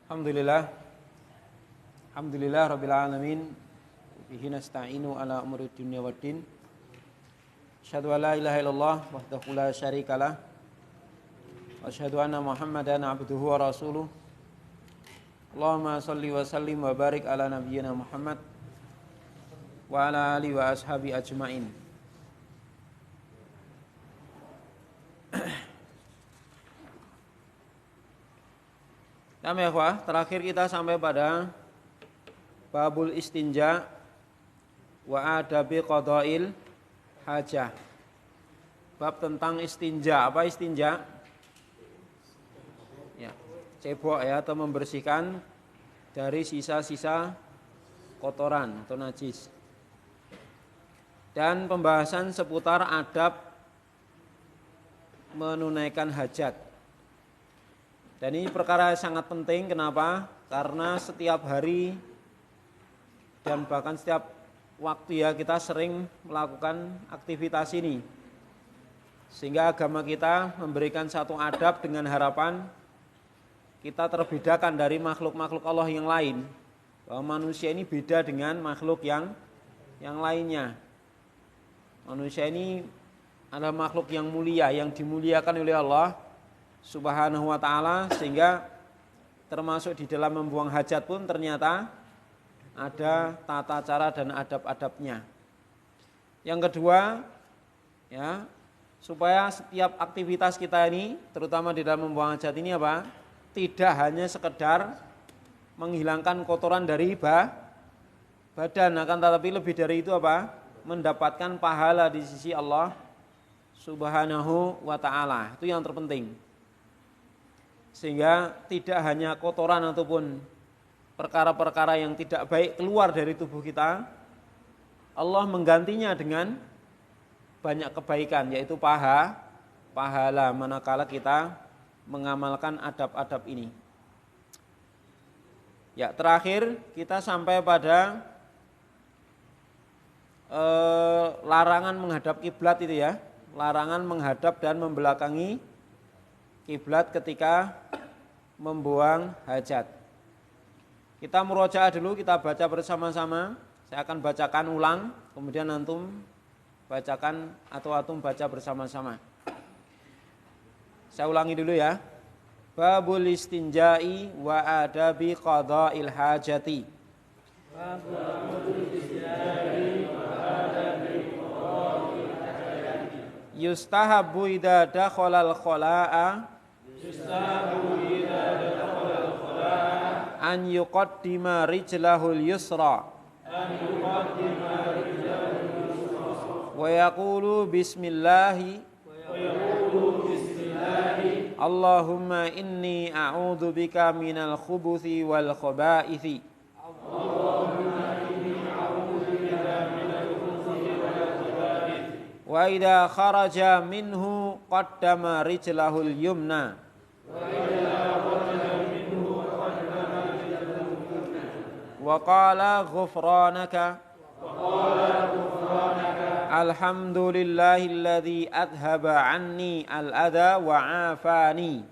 Alhamdulillah rabbil alamin. Bihi nasta'inu ala umuri dunya waddin. Asyhadu an la ilaha illallah wahdahu la syarikalah. Wa asyhadu anna Muhammadan abduhu wa rasuluh. Allahumma shalli wa sallim wa barik ala nabiyyina Muhammad wa ala alihi wa ashabi ajmain. Nah, ikhwah, terakhir kita sampai pada babul istinja wa adabi qadail hajah. Bab tentang istinja. Apa istinja? Ya, cebok ya, atau membersihkan dari sisa-sisa kotoran atau najis. Dan pembahasan seputar adab menunaikan hajat. Dan ini perkara sangat penting. Kenapa? Karena setiap hari dan bahkan setiap waktu ya kita sering melakukan aktivitas ini. Sehingga agama kita memberikan satu adab dengan harapan kita terbedakan dari makhluk-makhluk Allah yang lain. Bahwa manusia ini beda dengan makhluk yang lainnya. Manusia ini adalah makhluk yang mulia, yang dimuliakan oleh Allah Subhanahu wa ta'ala, sehingga termasuk di dalam membuang hajat pun ternyata ada tata cara dan adab-adabnya. Yang kedua, ya, supaya setiap aktivitas kita ini, terutama di dalam membuang hajat ini apa? Tidak hanya sekedar menghilangkan kotoran dari badan, akan tetapi lebih dari itu apa? Mendapatkan pahala di sisi Allah Subhanahu wa ta'ala. Itu yang terpenting. Sehingga tidak hanya kotoran ataupun perkara-perkara yang tidak baik keluar dari tubuh kita, Allah menggantinya dengan banyak kebaikan, yaitu pahala manakala kita mengamalkan adab-adab ini. Ya, terakhir kita sampai pada larangan menghadap kiblat itu ya, larangan menghadap dan membelakangi kiblat ketika membuang hajat. Kita murojaah dulu, kita baca bersama-sama. Saya akan bacakan ulang, kemudian antum bacakan atau antum baca bersama-sama. Saya ulangi dulu ya. Babul istinja'i wa adabi qada'il hajati. Babul istinja'i wa adabi qada'il hajati. Yustahabbu idza dakhala al-khala'a an yuqaddima rijlahul yusra wa yaqulu bismillahi Allahumma inni a'udzu bika minal khubuthi wal khabaithi wa idza kharaja minhu qaddama rijlahul yumna wa qala ghufranaka alhamdulillahilladzi adhaba anni al-adha wa afani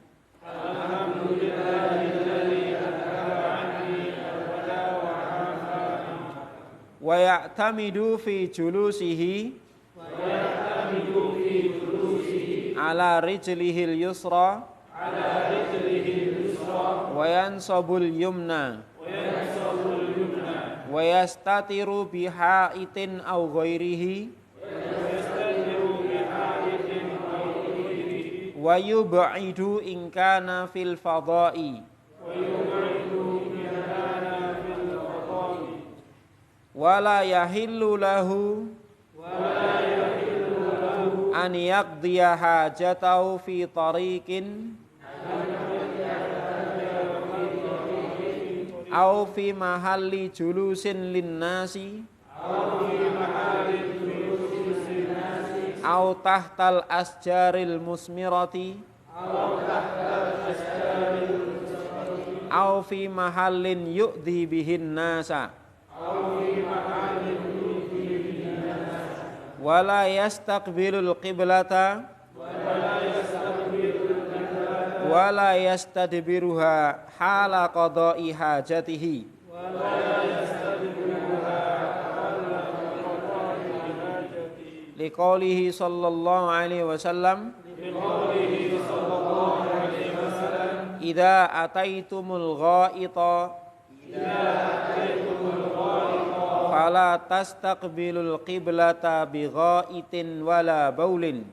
wa ya'tamidu fi julusihi ala rijlihil yusra wa yansabul yumna wa yastatiru bihaitin aw ghairihi wa yub'idu in kana fil fadha'i wa la yahillu lahu an yaqdiya hajatahu fi tariqin aw fi mahalli julusin linnasi aw tahtal asjaril musmirati aw fi mahallin yu'dhi bihin nasa wala yastaqbilul qiblata wala yastadbiruha hala qada'i hajatihi liqaulihi sallallahu alaihi wasallam idza ataitumul ghaita fala tastaqbilul qiblata bi ghaitin wala baulin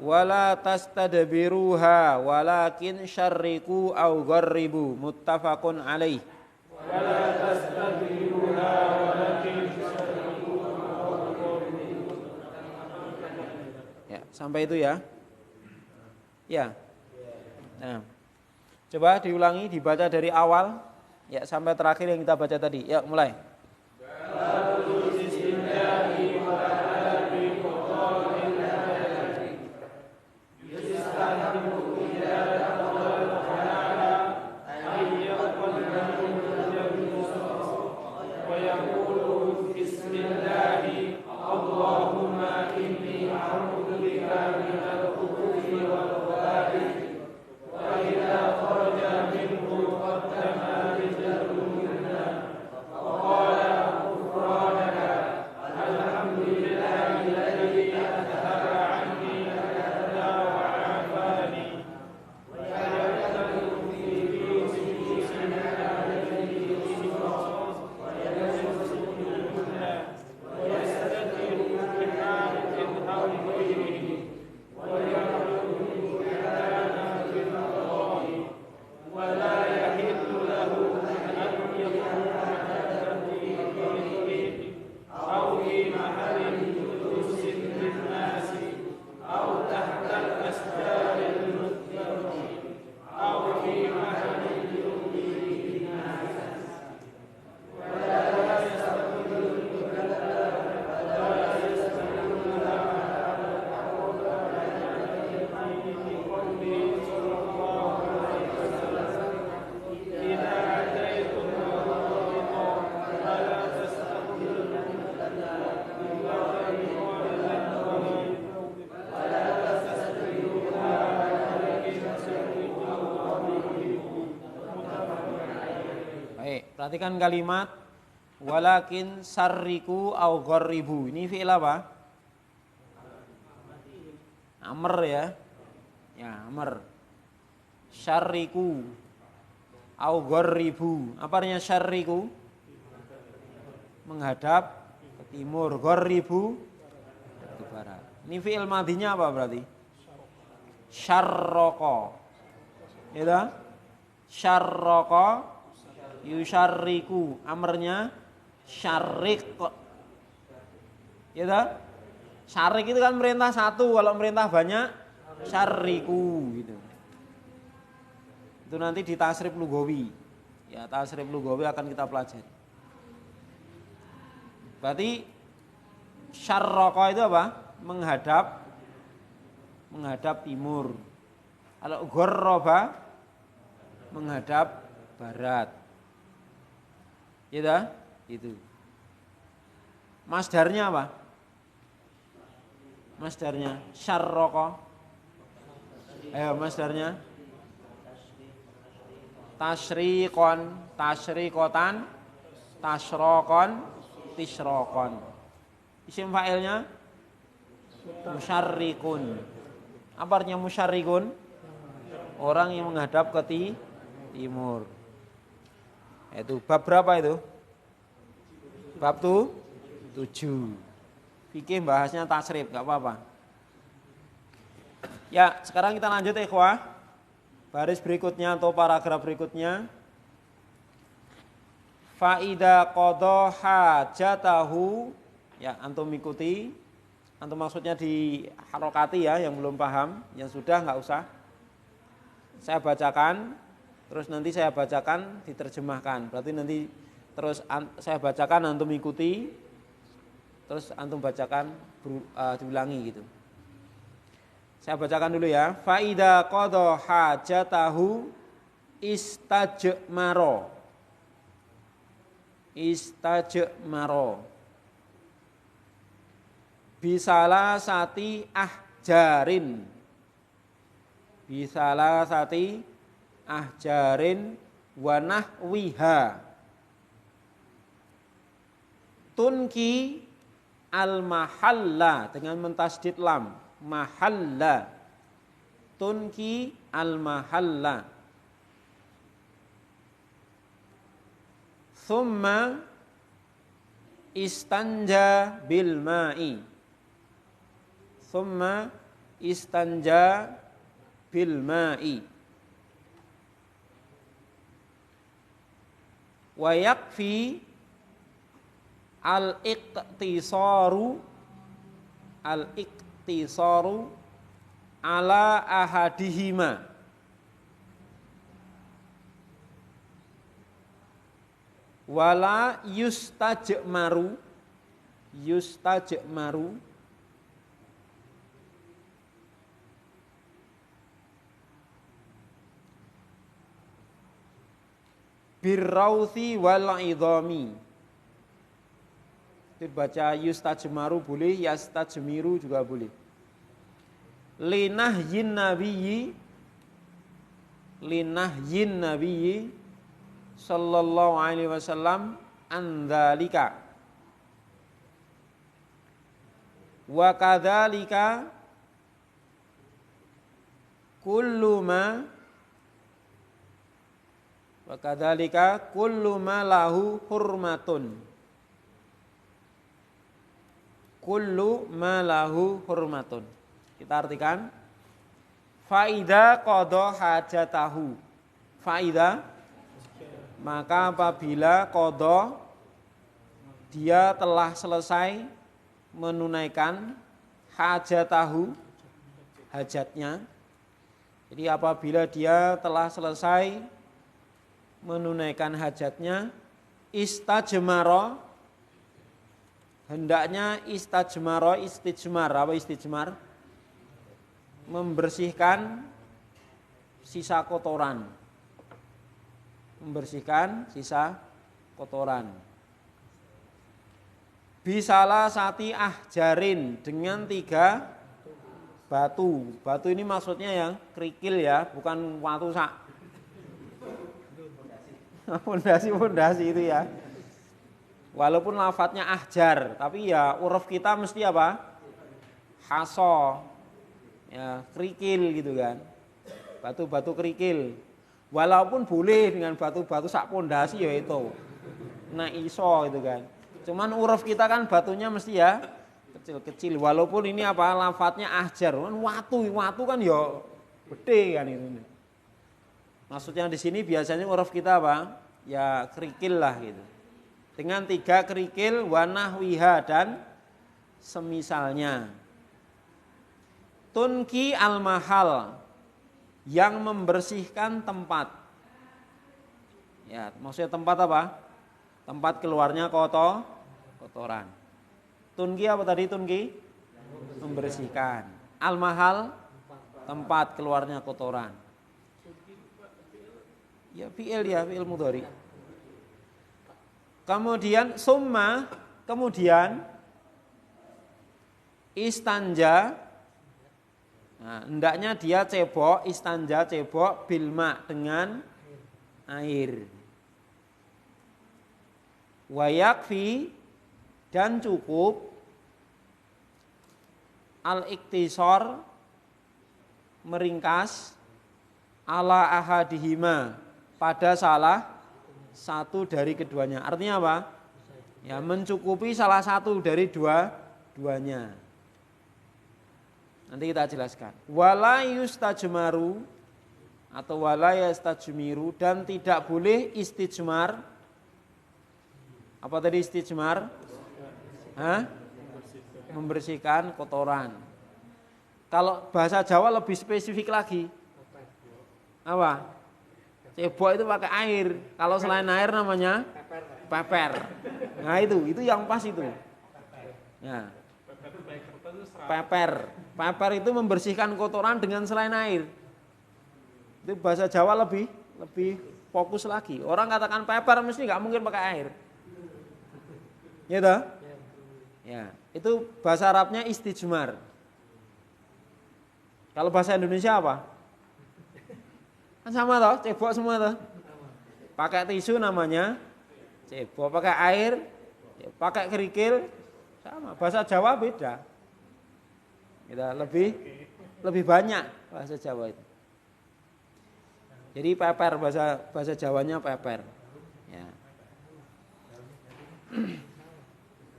wala tastadbiruha walakin syarriku aw gharribu muttafaqun alaih. Ya, sampai itu ya. Ya. Nah. Coba diulangi, dibaca dari awal ya sampai terakhir yang kita baca tadi. Ya, mulai. Perhatikan kalimat walakin sarriku au gharribu. Ini fi'il apa? Amr ya. Ya, amr. Syarriku au gharribu. Apa artinya syarriku? Menghadap ke timur, gharribu ke barat. Ini fi'il madinya apa berarti? Syarraqa. Ya, syarraqa yusyarriku, amrnya syarrik. Ya toh? Syarrik itu kan merintah satu, kalau merintah banyak syarriku gitu. Itu nanti di tasrif lugawi. Ya, tasrif lugawi akan kita pelajari. Berarti syarraqa itu apa? Menghadap timur. Kalau gharraba menghadap barat. Ya, itu. Masdarnya apa? Masdarnya syarraqa. Ayo masdarnya. Tasriqan, tasriqatan, tasraqan, tisraqan. Isim fa'ilnya musyarriqun. Apa artinya musyarriqun? Orang yang menghadap ke timur. Itu bab berapa itu? Bab 7. Fikih bahasnya tasrif, enggak apa-apa. Ya, sekarang kita lanjut ikhwah. Baris berikutnya atau paragraf berikutnya. Faida qada hajatahu. Ya, antum ikuti. Antum maksudnya di harokati ya, yang belum paham, yang sudah enggak usah. Saya bacakan. Terus nanti saya bacakan diterjemahkan. Berarti nanti terus saya bacakan antum ikuti. Terus antum bacakan diulangi gitu. Saya bacakan dulu ya. Faida qada hajatahu istajmaro. Istajmaro. bisalasati ahjarin. Bisalasati ahjarin wa nahwiha. Tunki al-mahalla dengan mentasdid lam, mahalla. Tunki al-mahalla. Thumma istanja bil ma'i. Thumma istanja bil ma'i. Wa yakfi al-iqtisaru ala ahadihima. Wala yustajmaru birrauthi wal idhami. Itu baca yustajmaru boleh, yastajmiru juga boleh. Linahyin nabiyyi sallallahu alaihi wasallam an dzalika. Wa kadzalika kullu ma lahu hurmatun. Kullu ma lahu hurmatun. Kita artikan faida qada hajatahu. Faida maka apabila qada dia telah selesai menunaikan hajatahu hajatnya. Jadi apabila dia telah selesai menunaikan hajatnya, istajmara, hendaknya istijmar. Apa istijmar? Membersihkan sisa kotoran. Membersihkan sisa kotoran. Bisalasati ahjarin, dengan 3 batu. Batu ini maksudnya yang kerikil ya, bukan watu sak. Pondasi itu ya. Walaupun lafadznya ahjar, tapi ya uruf kita mesti apa? Haso, ya kerikil gitu kan. Batu-batu kerikil. Walaupun boleh dengan batu-batu sak pondasi ya itu. Nah iso itu kan. Cuman uruf kita kan batunya mesti ya kecil-kecil. Walaupun ini apa? Lafadznya ahjar, kan watu kan ya gede kan itu. Maksudnya di sini biasanya uruf kita apa? Ya kerikil lah gitu. Dengan 3 kerikil wa nahwiha dan semisalnya. Tunki al-mahal, yang membersihkan tempat. Ya, maksudnya tempat apa? Tempat keluarnya kotoran. Tunki apa tadi tunki? Membersihkan. Al-mahal, tempat keluarnya kotoran. Ya fi'il mudhari. Kemudian summa, kemudian istanja. Nah, hendaknya dia cebok, istanja cebok bilma dengan air. Wa yakfi, dan cukup al-iktisar, meringkas ala ahadihima, pada salah satu dari keduanya. Artinya apa? Ya mencukupi salah satu dari duanya. Nanti kita jelaskan. Wala yustajmaru atau wala yastajmiru, dan tidak boleh istijmar. Apa tadi istijmar? Membersihkan kotoran. Kalau bahasa Jawa lebih spesifik lagi. Apa? Cebok itu pakai air. Kalau selain air namanya peper. Nah itu yang pas itu. Ya. Peper itu membersihkan kotoran dengan selain air. Itu bahasa Jawa lebih fokus lagi. Orang katakan peper mesti nggak mungkin pakai air. Ya toh? Ya, itu bahasa Arabnya istijmar. Kalau bahasa Indonesia apa? Kan sama toh, cebok semua toh. Pakai tisu namanya cebok, pakai air, pakai kerikil sama. Bahasa Jawa beda. Kita lebih banyak bahasa Jawa itu. Jadi peper, bahasa Jawanya peper. Ya.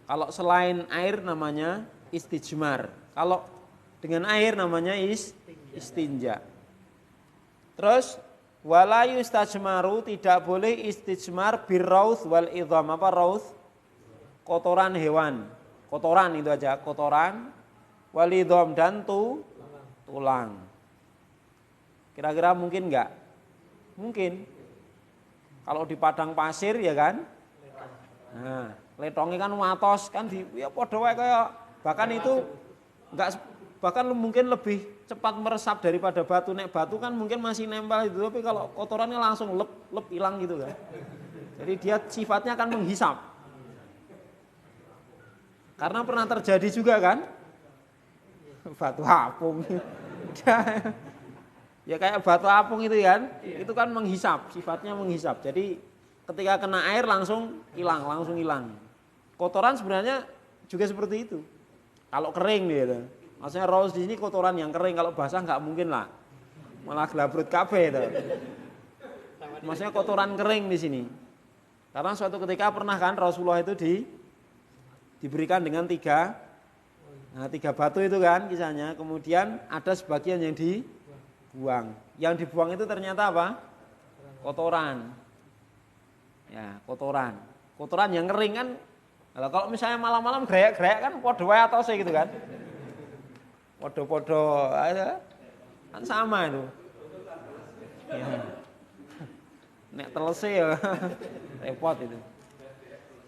Kalau selain air namanya istijmar. Kalau dengan air namanya istinja. Terus wala yustajmaru, tidak boleh istijmar birrauth wal idham. Apa rauth? Kotoran hewan. Kotoran itu aja, kotoran. Wal idham dan tulang. Kira-kira mungkin enggak? Mungkin. Kalau di padang pasir ya kan? Nah, letongnya kan watos kan ya padha wae kayak bahkan itu enggak, bahkan mungkin lebih cepat meresap daripada batu. Nek batu kan mungkin masih nempel itu, tapi kalau kotorannya langsung lep hilang gitu kan. Jadi dia sifatnya akan menghisap. Karena pernah terjadi juga kan? Batu apung. Ya kayak batu apung itu kan, itu kan menghisap, sifatnya menghisap. Jadi ketika kena air langsung hilang. Kotoran sebenarnya juga seperti itu. Kalau kering gitu. Maksudnya raus di sini kotoran yang kering, kalau basah nggak mungkin lah. Malah gelabrut kabeh itu. Maksudnya kotoran kering di sini. Karena suatu ketika pernah kan Rasulullah itu diberikan dengan tiga batu itu kan kisahnya. Kemudian ada sebagian yang dibuang. Yang dibuang itu ternyata apa? Kotoran. Ya, kotoran. Kotoran yang kering kan. Kalau misalnya malam-malam gerak-gerak kan podo wae atose gitu kan. Podo-podo kan sama itu. Ya. Nek telese ya repot itu.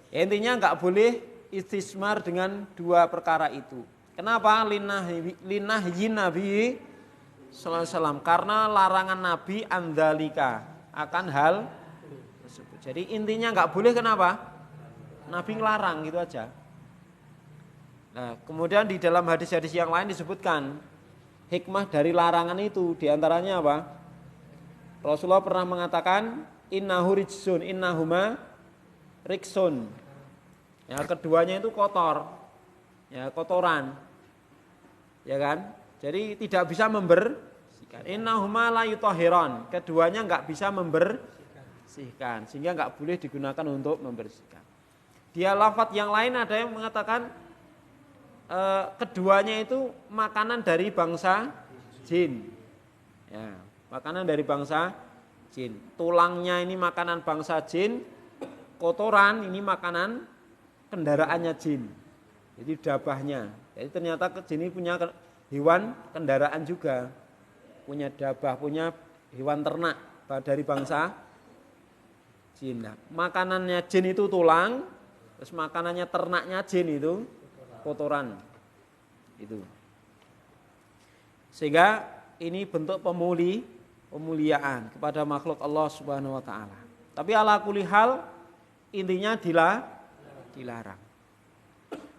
Ya, intinya enggak boleh istismar dengan dua perkara itu. Kenapa? Linah yin Nabi sallallahu alaihi wasallam, karena larangan Nabi andalika akan hal tersebut. Jadi intinya enggak boleh, kenapa? Nabi ngelarang gitu aja. Nah, kemudian di dalam hadis-hadis yang lain disebutkan hikmah dari larangan itu, diantaranya apa? Rasulullah pernah mengatakan innahu rijsun, innahuma riksun. Ya, keduanya itu kotor. Ya, kotoran. Ya kan? Jadi tidak bisa membersihkan. Innahuma la yutahhiran. Keduanya enggak bisa membersihkan, sehingga enggak boleh digunakan untuk membersihkan. Dia lafaz yang lain ada yang mengatakan keduanya itu makanan dari bangsa jin. Ya, makanan dari bangsa jin. Tulangnya ini makanan bangsa jin, kotoran ini makanan kendaraannya jin. Jadi dabahnya. Jadi ternyata jin ini punya hewan kendaraan juga. Punya dabah, punya hewan ternak dari bangsa jin. Nah, makanannya jin itu tulang. Terus makanannya ternaknya jin itu kotoran itu. Sehingga ini bentuk pemuliaan kepada makhluk Allah Subhanahu wa taala. Tapi ala kulli hal intinya dilarang.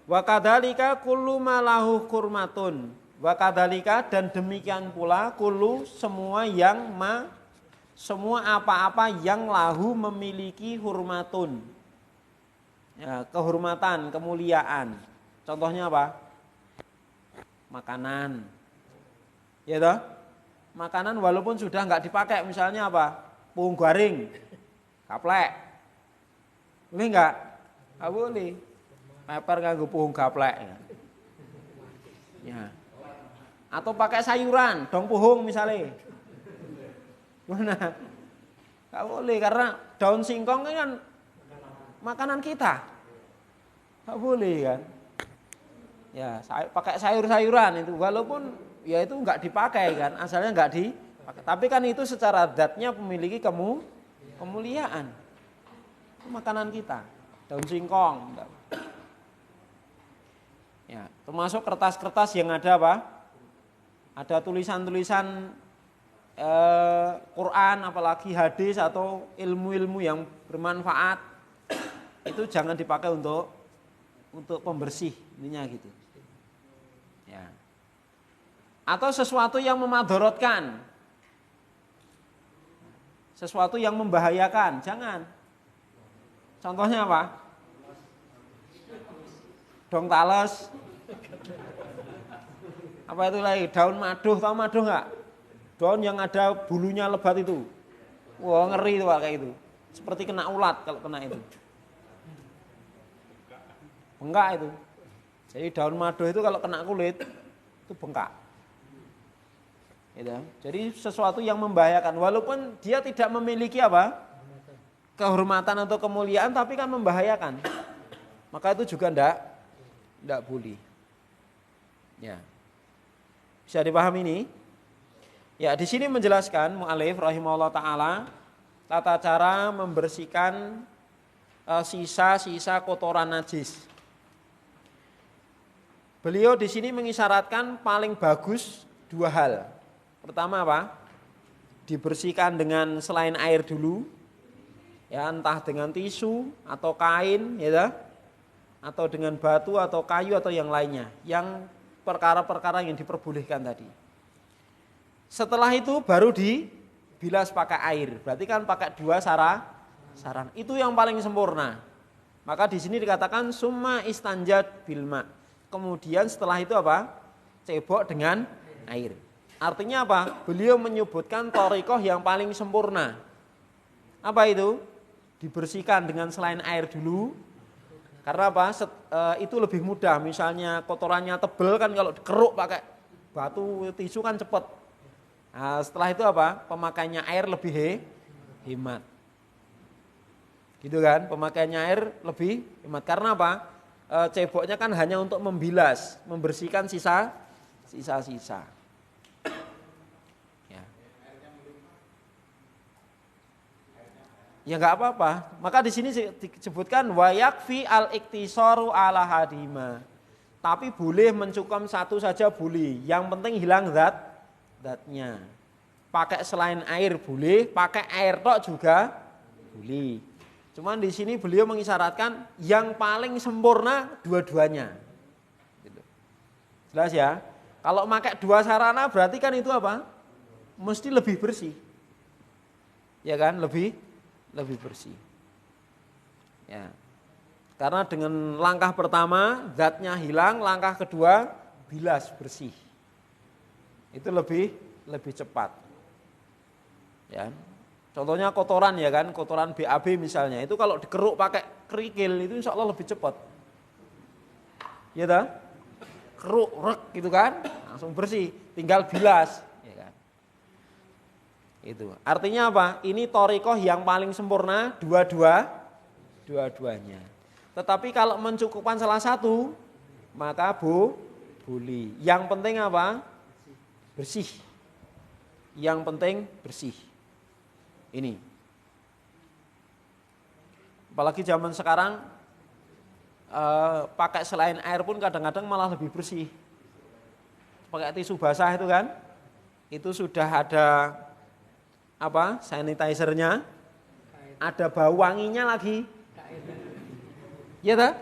Wa kadzalika kullu ma lahu hurmatun. Wa kadzalika, dan demikian pula kullu semua apa-apa yang lahu memiliki hurmatun. Ya, kehormatan, kemuliaan. Contohnya apa? Makanan. Ya toh? Makanan walaupun sudah enggak dipakai, misalnya apa? Puhung garing, gaplek. Boleh enggak? Enggak boleh. Peper nganggo puhung gaplek. Ya. Atau pakai sayuran, dong puhung misalnya. Mana? Enggak boleh, karena daun singkong kan makanan kita. Enggak boleh kan? Ya, pakai sayur-sayuran itu walaupun ya itu enggak dipakai kan, asalnya enggak dipakai. Tapi kan itu secara zatnya memiliki kemuliaan. Itu makanan kita. Daun singkong. Enggak. Ya, termasuk kertas-kertas yang ada apa? Ada tulisan-tulisan Quran, apalagi hadis atau ilmu-ilmu yang bermanfaat. Itu jangan dipakai untuk untuk pembersih ininya gitu. Ya. Atau sesuatu yang memadorotkan, sesuatu yang membahayakan, jangan. Contohnya apa? Dong tales. Apa itu lagi? Daun maduh, tahu maduh nggak? Daun yang ada bulunya lebat itu. Wah, ngeri itu Pak, kayak itu. Seperti kena ulat kalau kena itu. Bengkak itu. Jadi daun maduh itu kalau kena kulit itu bengkak. Gitu. Jadi sesuatu yang membahayakan walaupun dia tidak memiliki apa? Kehormatan atau kemuliaan tapi kan membahayakan. Maka itu juga enggak boleh. Ya. Bisa dipahami ini? Ya, di sini menjelaskan mu'alif rahimahullah taala tata cara membersihkan sisa-sisa kotoran najis. Beliau di sini mengisyaratkan paling bagus dua hal. Pertama apa? Dibersihkan dengan selain air dulu. Ya, entah dengan tisu atau kain, ya, atau dengan batu atau kayu atau yang lainnya. Yang perkara-perkara yang diperbolehkan tadi. Setelah itu baru dibilas pakai air. Berarti kan pakai dua saran. Itu yang paling sempurna. Maka di sini dikatakan summa istanjat bilma. Kemudian setelah itu apa? Cebok dengan air. Artinya apa? Beliau menyebutkan thariqah yang paling sempurna. Apa itu? Dibersihkan dengan selain air dulu. Karena apa? Itu lebih mudah. Misalnya kotorannya tebel kan kalau dikeruk pakai batu tisu kan cepat. Nah, setelah itu apa? Pemakaiannya air lebih hemat. Gitu kan? Pemakaiannya air lebih hemat. Karena apa? Ceboknya kan hanya untuk membilas, membersihkan sisa-sisa. Ya nggak apa-apa. Maka di sini disebutkan wa yakfi al-iktisaru ala hadima. Tapi boleh mencukum satu saja boleh. Yang penting hilang zatnya. Pakai selain air boleh, pakai air tok juga boleh. Cuman di sini beliau mengisyaratkan yang paling sempurna dua-duanya. Gitu. Jelas ya? Kalau pakai dua sarana berarti kan itu apa? Mesti lebih bersih. Ya kan? Lebih bersih. Ya. Karena dengan langkah pertama zatnya hilang, langkah kedua bilas bersih. Itu lebih cepat. Ya. Contohnya kotoran ya kan, kotoran BAB misalnya, itu kalau dikeruk pakai kerikil itu insya Allah lebih cepat. Ya dah? Keruk rek gitu kan, langsung bersih, tinggal bilas. Itu artinya apa? Ini thariqah yang paling sempurna dua-duanya. Tetapi kalau mencukupkan salah satu maka boleh. Yang penting apa? Bersih. Yang penting bersih. Ini. Apalagi zaman sekarang pakai selain air pun kadang-kadang malah lebih bersih. Pakai tisu basah itu kan? Itu sudah ada apa? Sanitizernya, ada bau wanginya lagi. Iya tak?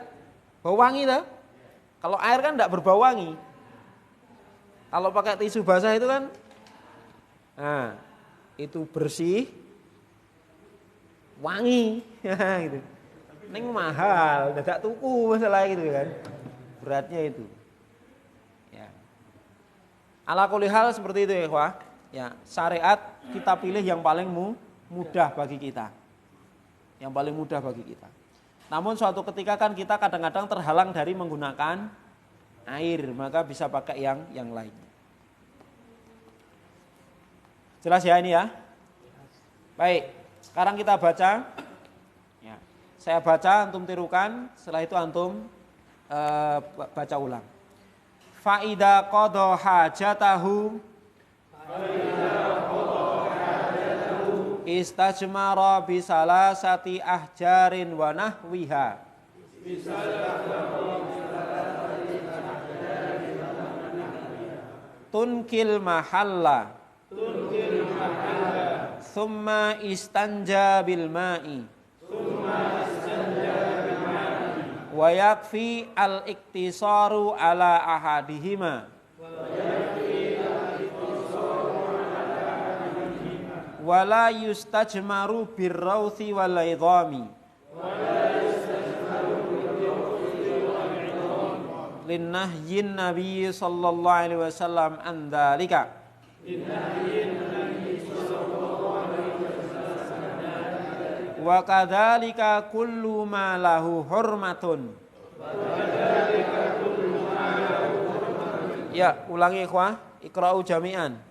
Bau wangi tak? Kalau air kan enggak berbau wangi. Kalau pakai tisu basah itu kan, nah itu bersih, wangi, gitu. Neng mahal, dadak tuku masalah gitu kan. Beratnya itu. Ya. Ala kulli hal seperti itu ya, Wah. Ya, syariat kita pilih yang paling mudah bagi kita. Yang paling mudah bagi kita. Namun suatu ketika kan kita kadang-kadang terhalang dari menggunakan air, maka bisa pakai yang lainnya. Jelas ya ini ya? Baik, sekarang kita baca. Ya, saya baca, antum tirukan, setelah itu antum baca ulang. Fa idza qada hajatahu istajmara bisalasati ahjarin wa nahwiha. Tunkil mahalla. Thumma istanja bil ma'i. Wa yakfi al-iktisaru ala ahadihima. Wala yustajmaru birrawthi wal idhami. Linnahyin Nabi sallallahu alaihi wasallam an dzalika. Wa kadzalika kullu ma lahu hurmatun. Ya, ulangi ikhwah, iqra'u jami'an.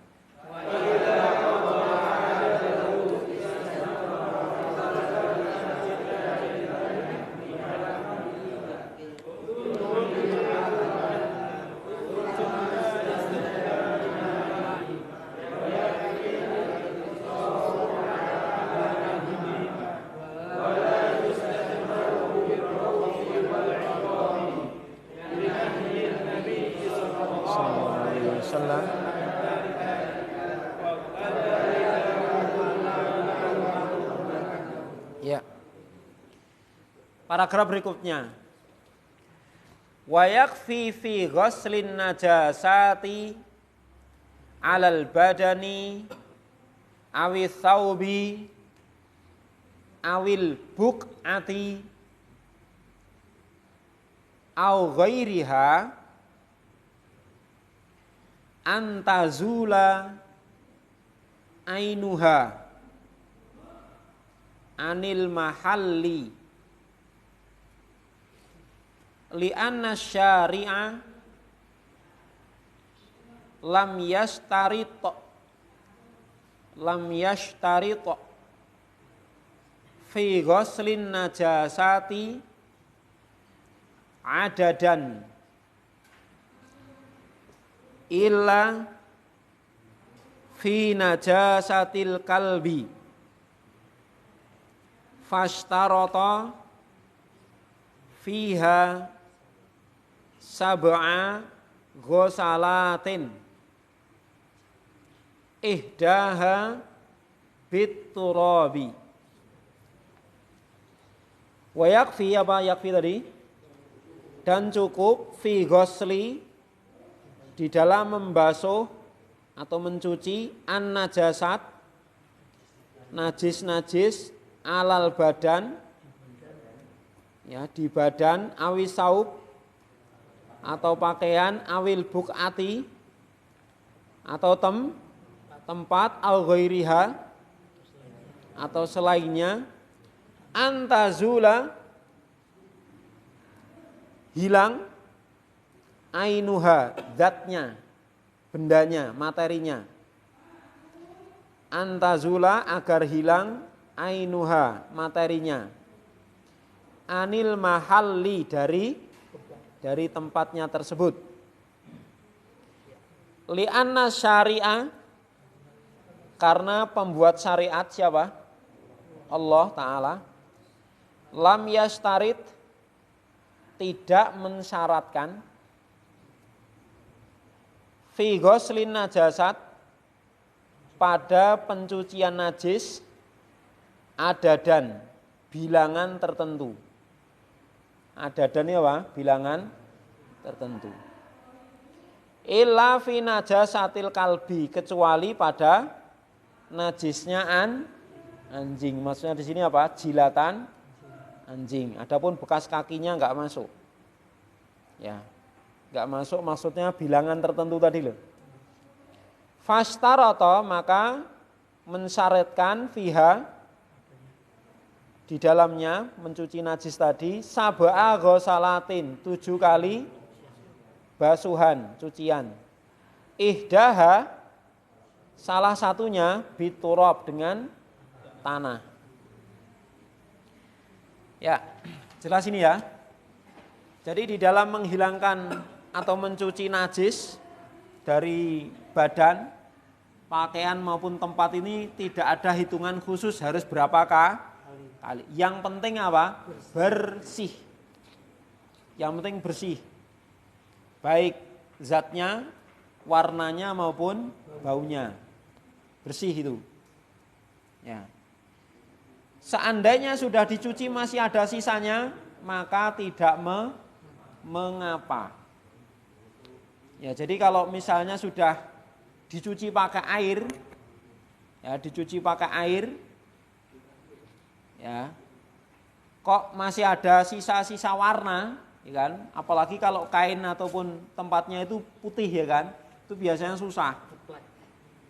Ya. Paragraf berikutnya. Wa yakfi fi ghuslin najasati 'alal badani awi thawbi awil buq'ati au ghairiha antazula ainuha anil mahalli li'anna syari'a lam yashtarit fi ghuslin najasati adadan illa fi najasatil kalbi fashtarata fiha sab'a ghusalatin ihdaha biturabi. Wa yakfi, apa yakfi tadi? Dan cukup fi ghusli, di dalam membasuh atau mencuci an najasat, najis-najis alal badan, ya, di badan, awi saub atau pakaian, awil buk'ati atau tempat, au ghairiha atau selainnya, antazula hilang, ainuha zatnya, bendanya, materinya, antazula agar hilang, ainuha materinya, anil mahalli dari tempatnya tersebut. Li'anna syari'a, karena pembuat syariat siapa? Allah Ta'ala. Lam yashtarit, tidak mensyaratkan, fi ghuslin najasat, pada pencucian najis, adadan, bilangan tertentu. Adadan ini apa? Bilangan tertentu. Illa fi najasatil kalbi, kecuali pada najisnya anjing. Maksudnya di sini apa? Jilatan anjing. Adapun bekas kakinya enggak masuk. Ya. Enggak masuk, maksudnya bilangan tertentu tadi loh. Fashtarata, maka mensyaratkan fiha, di dalamnya mencuci najis tadi, sab'a ghusalatin, 7 kali basuhan, cucian. Ihdaha, salah satunya biturab, dengan tanah. Ya, jelas ini ya. Jadi di dalam menghilangkan atau mencuci najis dari badan, pakaian maupun tempat ini tidak ada hitungan khusus harus berapa kali. Yang penting apa? Bersih. Yang penting bersih. Baik zatnya, warnanya maupun baunya. Bersih itu. Ya. Seandainya sudah dicuci masih ada sisanya, maka tidak mengapa. Ya, jadi kalau misalnya sudah dicuci pakai air, ya dicuci pakai air, ya kok masih ada sisa-sisa warna, ya kan? Apalagi kalau kain ataupun tempatnya itu putih, ya kan? Itu biasanya susah.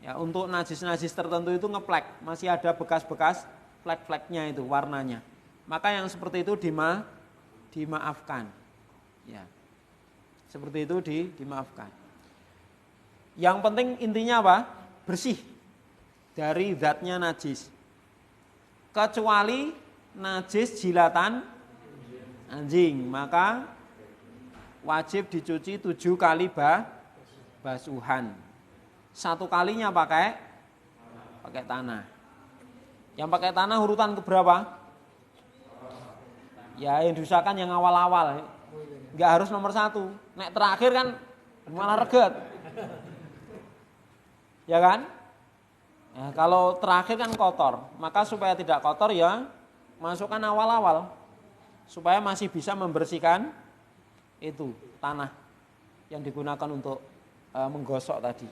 Ya, untuk najis-najis tertentu itu ngeplek, masih ada bekas-bekas flek-fleknya itu warnanya. Maka yang seperti itu dimaafkan. Ya. Seperti itu dimaafkan. Yang penting intinya apa? Bersih dari zatnya najis. Kecuali najis jilatan anjing, maka wajib dicuci 7 kali basuhan. 1 kalinya pakai tanah. Yang pakai tanah urutan keberapa? Ya yang diusahakan yang awal-awal. Enggak harus nomor 1. Nek terakhir kan malah reget. Ya kan? Ya, kalau terakhir kan kotor, maka supaya tidak kotor ya masukkan awal-awal. Supaya masih bisa membersihkan itu tanah yang digunakan untuk menggosok tadi.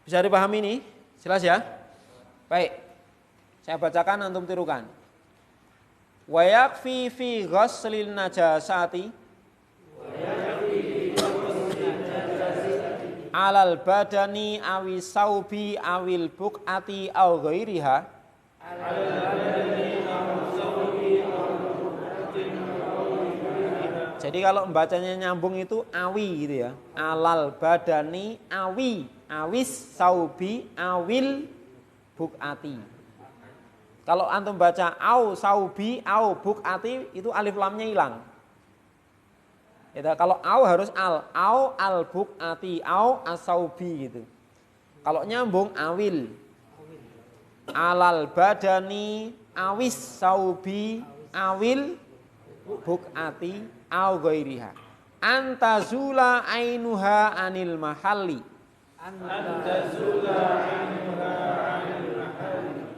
Bisa dipahami ini? Jelas ya? Baik. Saya bacakan, antum tirukan. Wa yakfi fi ghuslil najasati alal badani awi saubi awil buk'ati aw ghairiha. Jadi kalau membacanya nyambung itu awi gitu ya. Alal badani awi awis saubi awil buk'ati. Kalau antum baca au saubi au buk'ati itu alif lamnya hilang. Ya, kalau au harus au al buk'ati au asaubi gitu. Kalau nyambung awil. Alal badani awis saubi awil buk'ati au ghairiha. Antazula ainuha anil mahalli.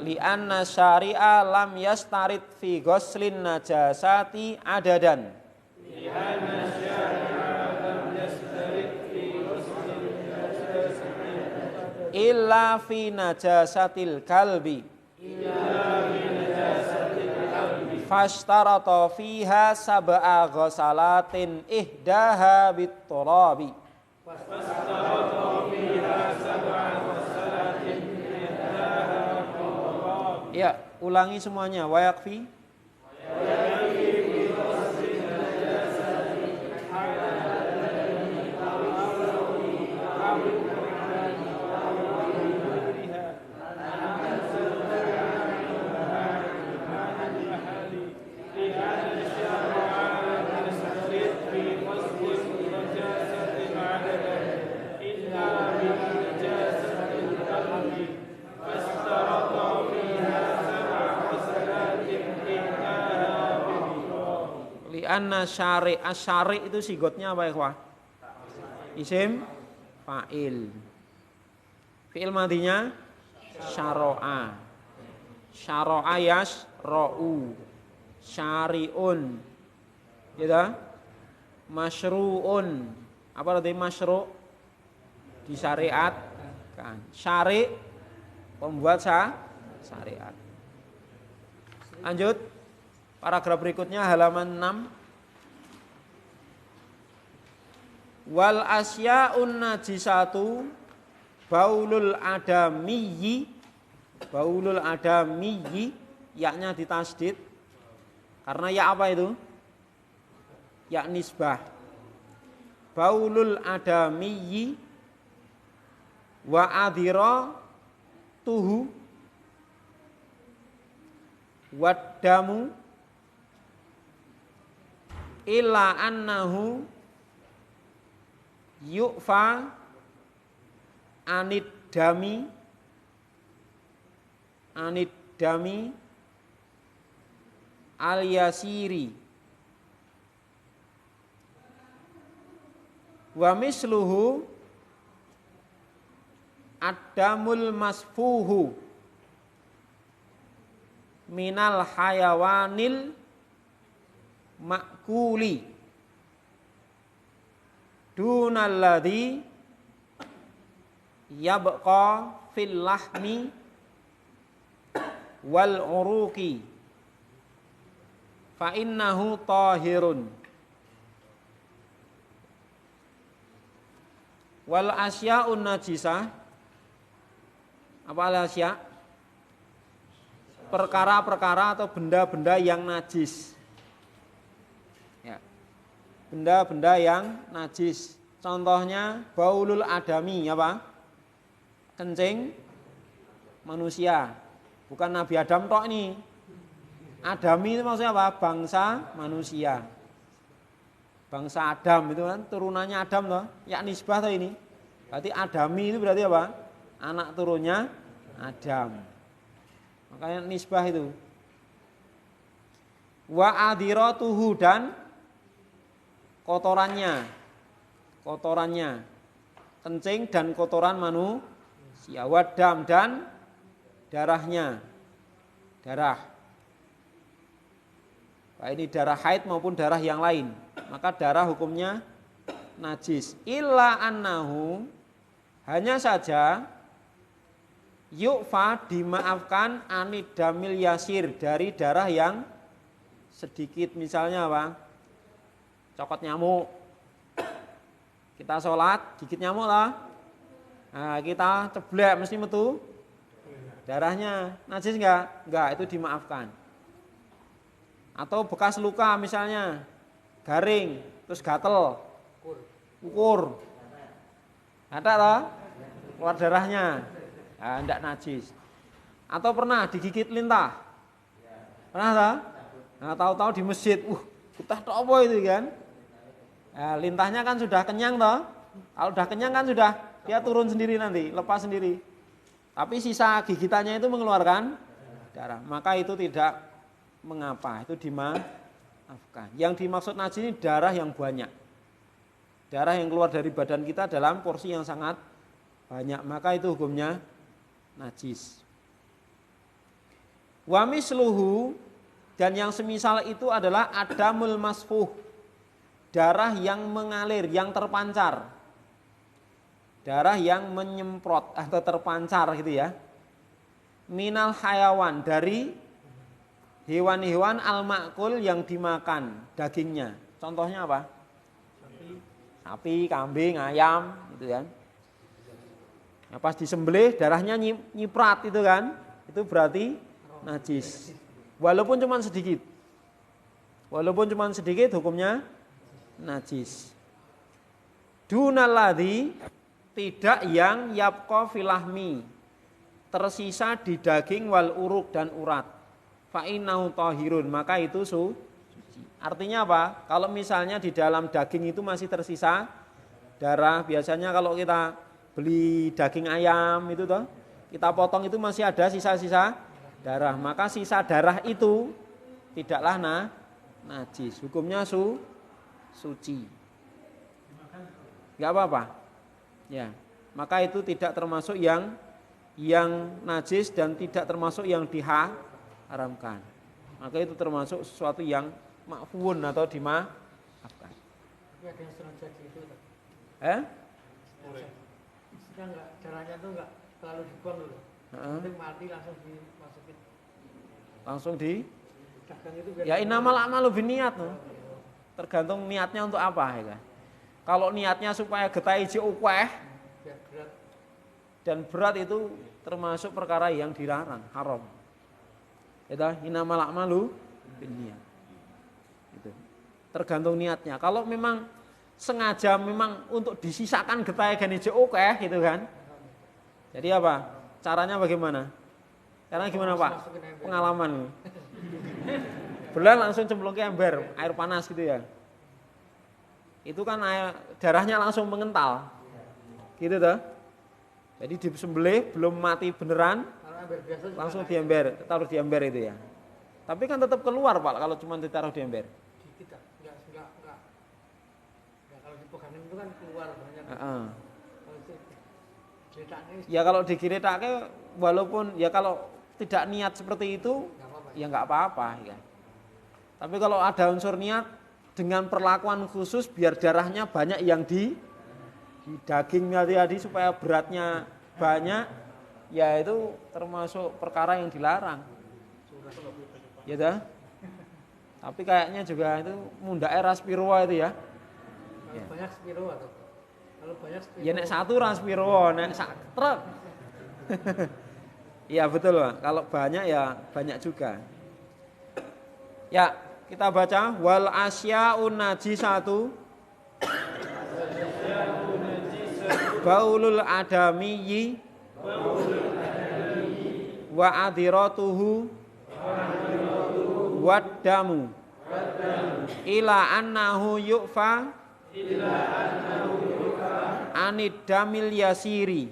Li anna syari'a lam yastarid fi ghuslin najasati adadan. Illa fi najasatil kalbi. Fashtarata fiha sab'a ghusalatin ihdaha bit-turabi. Ya, ulangi semuanya. Wa yakfi. Anna syari' asyari' itu sigotnya apa ikhwah? Isim fa'il. Fi'il madinya syara'a. Syara'a yasra'u. Syari'un. Gitu? Masyru'un. Apa arti masyru'? Disyariatkan. Syari' pembuat syariat. Lanjut. Paragraf berikutnya halaman 6. Wal asya'un najisatu baulul adamiyyi yaknya ditasdid karena ya apa itu? Ya nisbah. Baulul adamiyyi wa adhira tuhu waddamu illa annahu yu'fa anid dami al yasiri wa misluhu ad-damul masfuhu minal hayawanil ma'kuli dunalladzi yabqa fil lahmi wal uruqi fa innahu tahirun wal asya'un najisah. Apa al asya'? Perkara-perkara atau benda-benda yang najis. Ya. Benda-benda yang najis. Contohnya baulul adami, apa? Kencing manusia. Bukan Nabi Adam tok ini. Adami itu maksudnya apa? Bangsa manusia. Bangsa Adam itu kan turunannya Adam toh, ya nisbah toh ini. Berarti Adami itu berarti apa? Anak turunnya Adam. Makanya nisbah itu. Wa adiratuhu dan kotorannya. Kotorannya. Kencing dan kotoran manusia. Wadam dan darahnya. Darah. Baik ini darah haid maupun darah yang lain. Maka darah hukumnya najis. Illa annahu, hanya saja yu'fa dimaafkan anidamil yasir, dari darah yang sedikit. Misalnya apa? Cokot nyamuk. Kita sholat gigit nyamuk lah. Nah, kita ceblek mesti metu darahnya. Najis enggak? Enggak, itu dimaafkan. Atau bekas luka misalnya garing terus gatel, ukur, ada toh keluar darahnya, nah, tidak najis. Atau pernah digigit lintah, pernah toh? Nah, tahu-tahu di masjid, lintah toh apa itu kan? Nah, lintahnya kan sudah kenyang toh, kalau sudah kenyang kan sudah dia turun sendiri nanti, lepas sendiri. Tapi sisa gigitannya itu mengeluarkan darah, maka itu tidak mengapa, itu dimaafkan. Yang dimaksud najis ini darah yang banyak. Darah yang keluar dari badan kita dalam porsi yang sangat banyak, maka itu hukumnya najis. Wa misluhu, dan yang semisal itu adalah adamul masfuh, darah yang mengalir, yang terpancar. Darah yang menyemprot atau terpancar gitu ya. Minal hayawan, dari hewan-hewan al-ma'kul yang dimakan dagingnya. Contohnya apa? Sapi, kambing, ayam, gitu kan. Ya, pas disembelih darahnya nyiprat itu kan, itu berarti najis. Walaupun cuma sedikit. Walaupun cuma sedikit hukumnya najis. Dunalladzi, tidak yang yabqa filahmi, tersisa di daging wal uruk dan urat. Fa innahu tahirun, maka itu suci. Artinya apa? Kalau misalnya di dalam daging itu masih tersisa darah, biasanya kalau kita beli daging ayam itu toh, kita potong itu masih ada sisa-sisa darah, maka sisa darah itu tidaklah najis. Hukumnya suci. Enggak apa-apa. Ya, maka itu tidak termasuk yang najis dan tidak termasuk yang diharamkan. Maka itu termasuk sesuatu yang makfuun atau dimaafkan. Tapi ada yang sengaja gitu. Enggak, darahnya tuh enggak terlalu dibuang dulu. Nanti mati langsung dimasukin. Langsung di dagang itu ya innamal a'malu binniyat. Tergantung niatnya untuk apa ya kan. Kalau niatnya supaya getah ijo ukeh dan berat itu termasuk perkara yang dilarang, haram. Itu innamal a'malu binniyat. Itu. Tergantung niatnya. Kalau memang sengaja memang untuk disisakan getah ijo ukeh gitu kan. Jadi apa? Caranya bagaimana? Caranya gimana Pak? Pengalaman. Belah langsung cemplung ke ember, air panas gitu ya. Itu kan darahnya langsung mengental. Gitu toh. Jadi disembelih belum mati beneran, langsung di ember, taruh di ember itu ya. Tapi kan tetap keluar Pak kalau cuma ditaruh di ember. Dikit enggak. Kalau dipegangin itu kan keluar banyak. Ya kalau digiretake walaupun ya kalau tidak niat seperti itu ya enggak apa-apa ya. Tapi kalau ada unsur niat dengan perlakuan khusus biar darahnya banyak yang di daging tadi supaya beratnya banyak, ya itu termasuk perkara yang dilarang. Ya dah. Tapi kayaknya juga itu mundake raspiro itu ya. Kalau banyak spiro atau kalau banyak spiro. Ya nek satu raspiro, nek sak truk. Iya betul Pak. Kalau banyak ya banyak juga. Ya, kita baca wal asya'un najisatu baulul adamiyyi wa adiratuhu waddamu ila annahu yu'fa anid damil yasiri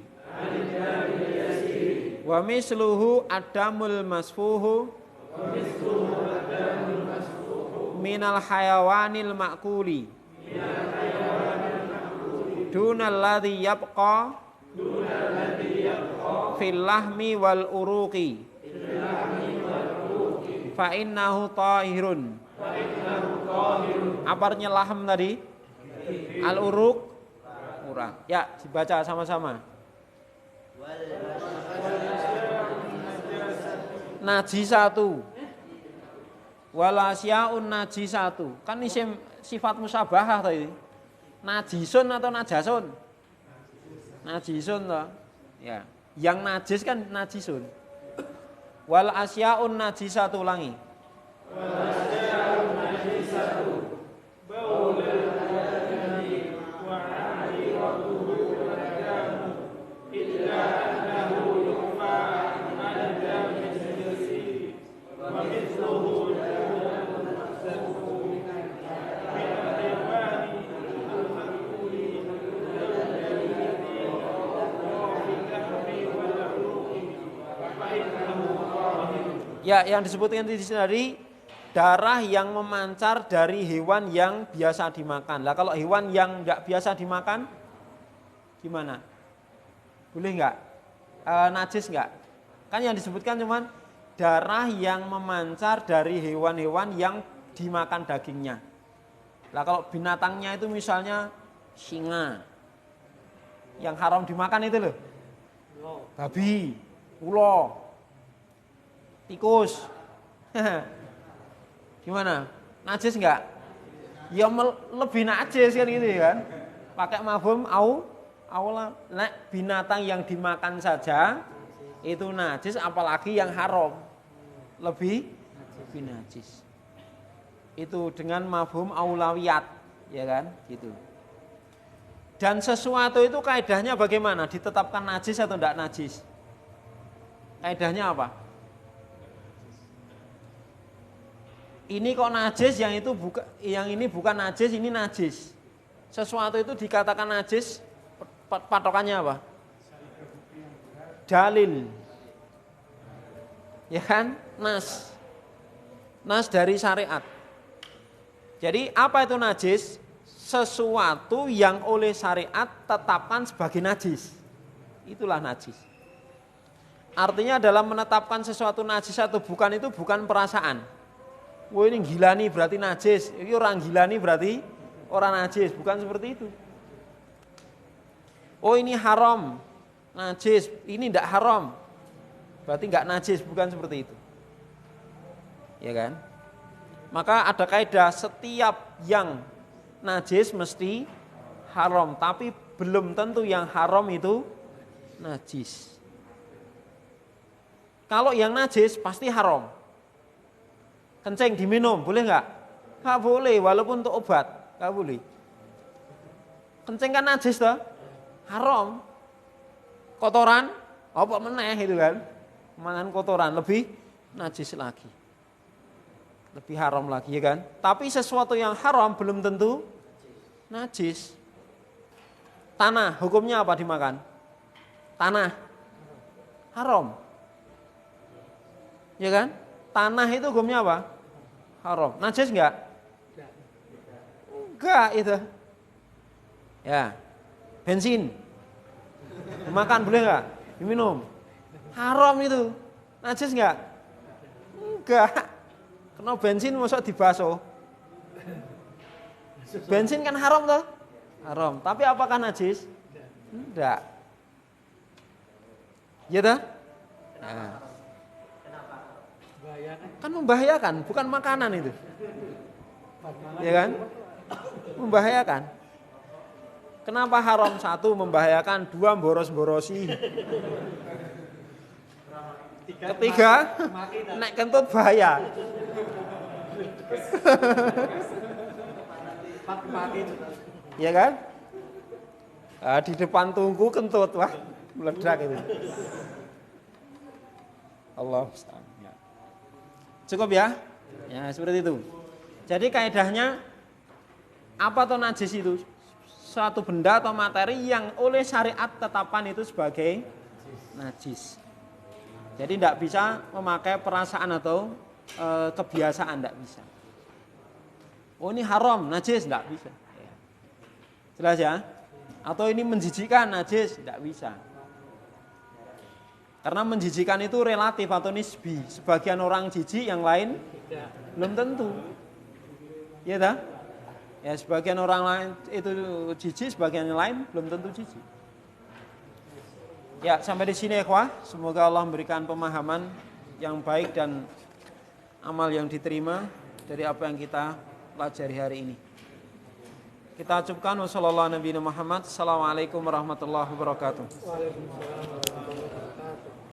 wa misluhu adamul masfuhu minal hayawanil ma'kuli dunal ladzi yabqa fil lahmi wal uruqi fa innahu tahirun. Apa artinya lahm tadi? Al uruq urang. Ya, dibaca sama-sama. Najisatu walasyaun najisatu. Kan isim sifat musabahah tadi. Najisun atau najasun? Najisun toh. Ya. Yang najis kan najisun. Wal asyaun najisatu ulangi. Wal asyaun najisatu. Baulul adami wa adiratuhu wa adamu illa annahu yufa an dami najisi wa mithluhu ya, yang disebutkan di sini dari darah yang memancar dari hewan yang biasa dimakan. Lah kalau hewan yang enggak biasa dimakan gimana? Boleh enggak? Najis enggak? Kan yang disebutkan cuman darah yang memancar dari hewan-hewan yang dimakan dagingnya. Lah kalau binatangnya itu misalnya singa. Yang haram dimakan itu loh. Babi, ulo, tikus. Gimana? Najis enggak? Ya lebih najis kan gitu kan. Pakai mafhum aula nek binatang yang dimakan saja itu najis apalagi yang haram. Lebih najis. Itu dengan mafhum aulawiyat, ya kan? Gitu. Dan sesuatu itu kaidahnya bagaimana? Ditetapkan najis atau enggak najis? Kaidahnya apa? Ini kok najis, yang itu bukan, yang ini bukan najis, ini najis. Sesuatu itu dikatakan najis, patokannya apa? Dalil. Ya kan? Nas dari syariat. Jadi apa itu najis? Sesuatu yang oleh syariat tetapkan sebagai najis. Itulah najis. Artinya dalam menetapkan sesuatu najis atau bukan itu bukan perasaan. Wah ini gila nih berarti najis. Ini orang gila nih berarti orang najis. Bukan seperti itu. Oh ini haram, najis. Ini tidak haram, berarti nggak najis. Bukan seperti itu. Ya kan? Maka ada kaidah setiap yang najis mesti haram, tapi belum tentu yang haram itu najis. Kalau yang najis pasti haram. Kencing diminum, boleh nggak? Nggak boleh, walaupun untuk obat, nggak boleh. Kencing kan najis toh, haram. Kotoran, apa meneh itu kan? Mangan kotoran lebih najis lagi. Lebih haram lagi ya kan. Tapi sesuatu yang haram belum tentu najis. Tanah hukumnya apa dimakan? Tanah haram. Ya kan? Tanah itu hukumnya apa? Haram. Najis enggak? Enggak itu. Ya. Bensin. Dimakan boleh enggak? Diminum. Haram itu. Najis enggak? Enggak. Kena bensin mosok dibaso. Bensin kan haram toh? Haram. Tapi apakah najis? Tidak. Ya toh? Nah. Kan membahayakan, bukan makanan itu. Ya kan? Membahayakan. Kenapa haram? Satu, membahayakan. Dua, boros-borosi. Ketiga, naik kentut bahaya. Ya kan? Nah, di depan tunggu kentut, wah meledak itu. Allah. Cukup ya? Ya seperti itu. Jadi kaidahnya apa atau najis itu? Suatu benda atau materi yang oleh syariat tetapkan itu sebagai najis. Jadi tidak bisa memakai perasaan atau kebiasaan, tidak bisa. Oh ini haram, najis, tidak bisa. Jelas ya? Atau ini menjijikkan, najis, tidak bisa. Karena menjijikkan itu relatif atau nisbi. Sebagian orang jijik, yang lain belum tentu. Iya tak? Ya sebagian orang lain itu jijik, sebagian yang lain belum tentu jijik. Ya sampai di sini ikhwah. Semoga Allah memberikan pemahaman yang baik dan amal yang diterima dari apa yang kita pelajari hari ini. Kita ucapkan wassalamualaikum warahmatullahi wabarakatuh.